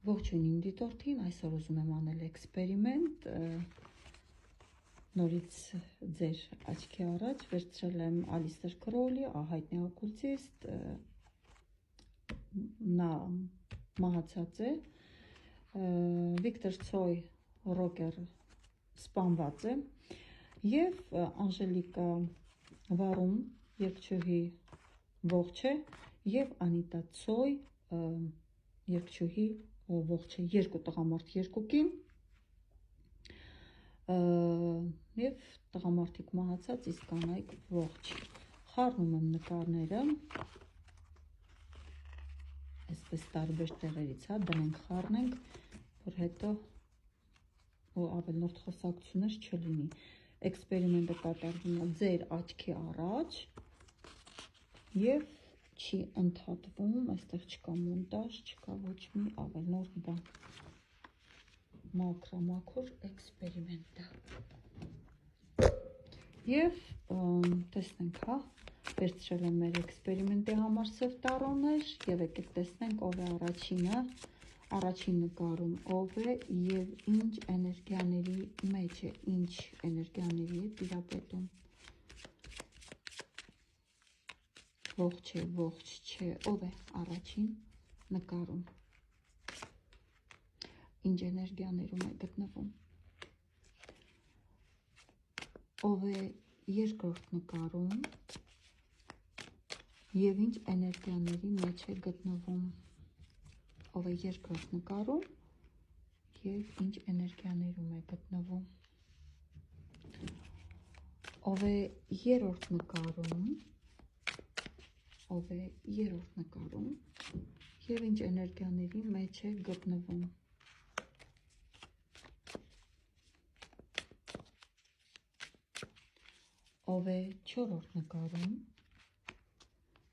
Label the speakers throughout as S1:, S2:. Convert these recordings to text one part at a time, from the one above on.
S1: Ողջույն իմ դիտորդին, այսօր ուզում եմ անել էքսպերիմենտ, նորից ձեր աչքի առաջ վերցրել եմ Ալիստեր Քրոուլի, հայտնի օկուլտիստ, նա մահացած է, Վիկտոր Ցոյ Ռոկեր սպանված է և Անժելիկա Վարում երգչուհի ողջ է և Անիտա Ցոյ երգչուհի ողջ է, երկու տղամարդ, երկու կին և տղամարդիկ մահացած, իսկ կանայք ողջ։ Խառնում եմ նկարները, այսպես տարբեր տեղերից, դնենք խառնենք, որ հետո ավելորդ խոսակցություններ չլինի։ Էքսպերիմենտը կատարվում է ձեր աչքի առաջ և չի ընդհատվում, այստեղ չկա մոնտաժ, չկա ոչ մի ավելորդ բան։ Մաքրամաքուր էքսպերիմենտ է։ Եվ տեսնենք, վերցրել եմ մեր էքսպերիմենտի համար սև տառոներ և եկեք տեսնենք ով է առաջինը, առաջին նկարում ով է և ինչ էներգիաների մեջ է, ինչ էներգիաների է տիրապետում։ Ողջ է, ողջ չէ, ով է առաջին նկարում, ինչ էներգիաներում է գտնվում, ով է երկրորդ նկարում և ինչ էներգիաների մեջ է գտնվում, ով է երկրորդ նկարում և ինչ էներգիաներում է գտնվում, ով է երրորդ նկարում, ով է երրորդ նկարում և ինչ էներգիաների մեջ է գտնվում, ով է չորրորդ նկարում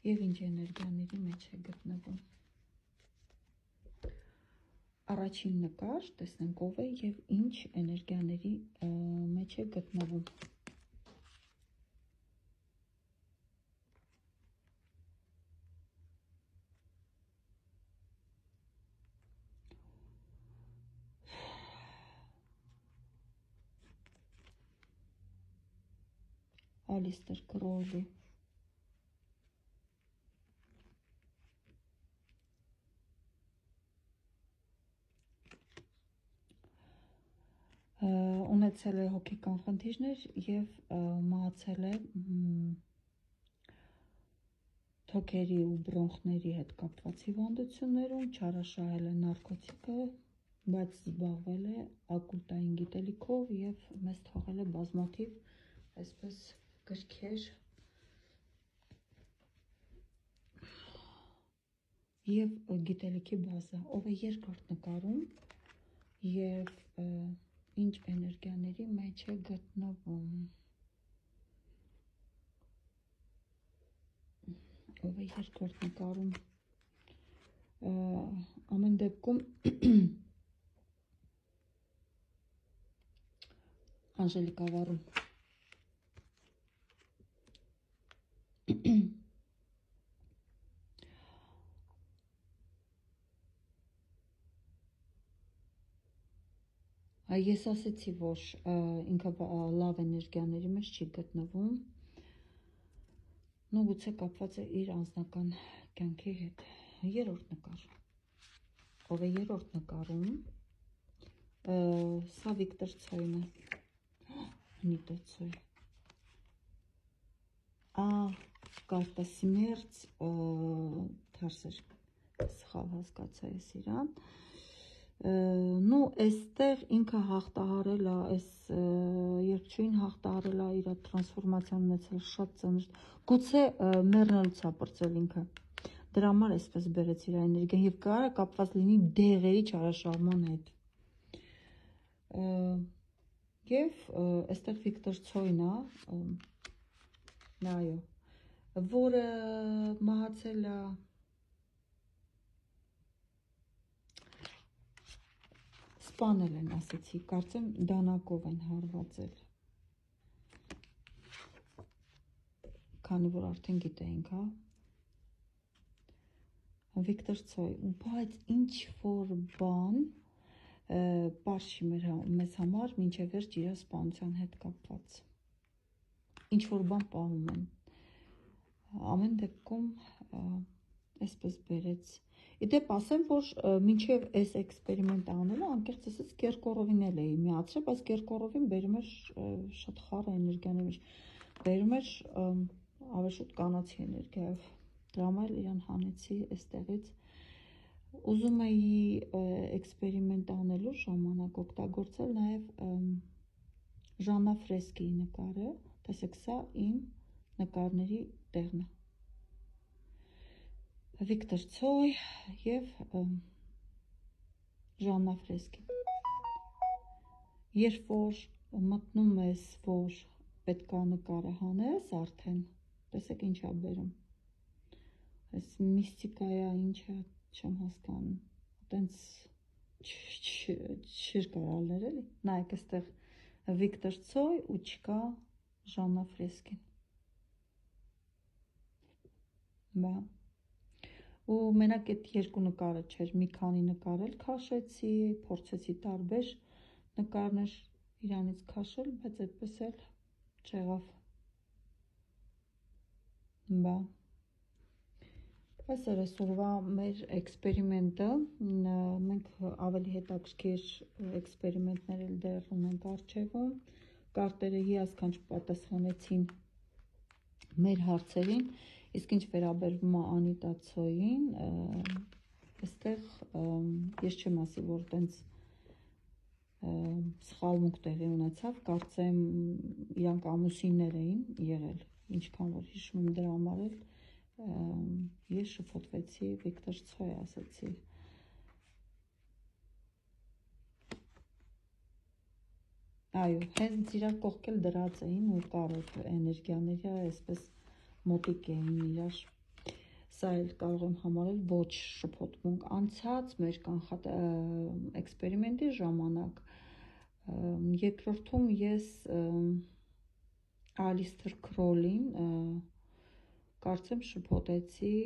S1: և ինչ էներգիաների մեջ է գտնվում։ Առաջին նկար, տեսնենք ով է և ինչ էներգիաների մեջ է գտնվում։ Ալիստեր Քրոուլի ունեցել է հոգեկան խնդիրներ և մահացել է թոքերի ու բրոնխների հետ կապված հիվանդություններում, չարաշահել է նարկոտիկը, բայց զբաղվել է օկուլտային գիտելիքով և մեզ թողել է բազմաթիվ այսպես գրքեր և գիտելիքի բազա, ով է երկրորդ նկարում և ինչ էներգիաների մեջ է գտնվում, ով է երկրորդ նկարում, ամեն դեպքում Անժելիկա Վարում։ Ես ասեցի, որ ինքը լավ էներգիաների մեջ չի գտնվում, գուցե կապված է իր անձնական կյանքի հետ։ Երրորդ նկար, ով է երրորդ նկարում, սա Վիկտոր Ցոյն է, Անիտա Ցոյ, կարտա Սմերց, թարսեր, սխալ հասկացա ես իրան, այստեղ ինքը հաղթահարել է, այս երգչուհին հաղթահարել է իր տրանսֆորմացիան ունեցել շատ ծանր, գուցե մեռնելուց է պրծել ինքը, դրա համար այսպես բերեց իր էներգիան և կարող է կապված լինի դեղերի չարաշահման հետ։ Եվ այստեղ Վիկտոր Ցոյն է, այո, որը մահացել է սպանել են, ասեցի, կարծեմ դանակով են հարվածել, քանի որ արդեն գիտեինք, Վիկտոր Ցոյ, բայց ինչ որ բան պարզ չի մեզ համար մինչև վերջ իր սպանության հետ կապված։ Ինչ որ բան պահում են։ Ամեն դեպքում այսպես բերեց։ Իդեպ ասեմ, որ մինչև այս էքսպերիմենտը անելը անկեղծ ասած Կերկորովին էլ էի միացրել, բայց Կերկորովին բերում էր շատ խառը էներգիաների մեջ։ Բերում էր ավելի շուտ կանացի էներգիայով։ Դրա համար իրան հանեցի այստեղից։ Ուզում էի էքսպերիմենտ անելու ժամանակ օգտագործել նաև Ժաննա Ֆրեսկիի նկարը, տեսեք, սա իմ նկարների տեղն է։ Վիկտոր Ցոյ և Ժաննա Ֆրեսկի։ Երբ որ մտնում ես, որ պետք է նկարը հանես արդեն, տեսեք ինչ է բերում։ Այս միստիկայա ինչ է, չեմ հասկանում, տենց չիր կարալներ էլի, նայեք այստեղ Վիկտոր Ցոյ ու չկա Ժաննա Ֆրեսկին։ Բա։ Ու մենակ այդ երկու նկարը չէր, մի քանի նկար էլ քաշեցի, փորձեցի տարբեր նկարներ իրանից քաշել, բայց այդպես էլ չեղավ։ Բա։ Այս էր այսօրվա մեր էքսպերիմենտը, մենք ավելի հետաքրքիր էքսպերիմենտներ էլ դեռ ունենք առջևում, կարտերը հիասքանչ պատասխանեցին մեր հարցերին, իսկ ինչ վերաբերվում է Անիտա Ցոյին, այստեղ ես չեմ ասի, որ տենց սխալմունք տեղի ունեցավ, կարծեմ իրանք ամուսիններ էին եղել, ինչքան որ հիշում եմ դրա համար էլ ես շփոթվեցի, Վիկտոր Ցոյ ասեցի։ Այո, հենց իրար կողքել դրած էին ու կարոտ էներգիաները այսպես մոտիկ էին իրար։ Սա էլ կարող եմ համարել ոչ շփոթմունք։ Անցած մեր էքսպերիմենտի ժամանակ երկրորդում ես Ալիստր Քրոլին կարծեմ շփոթեցի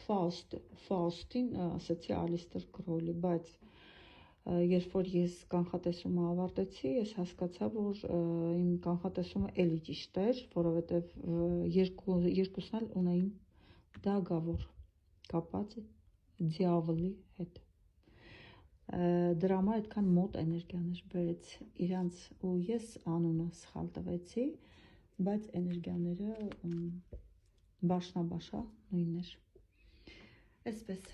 S1: Ֆաուստին ասեցի Ալիստր Քրոլի, բայց երբ որ ես կանխատեսումը ավարտեցի, ես հասկացա, որ իմ կանխատեսումը էլի ճիշտ էր, որովհետև երկուսն էլ ունեին դագավոր կապած դիավոլի հետ։ Դրա համար այդքան մոտ էներգիաներ բերեց իրանց ու ես անունը սխալ տվեցի, բայց էներգիաները բաշնաբաշա նույնն էր։ Այսպես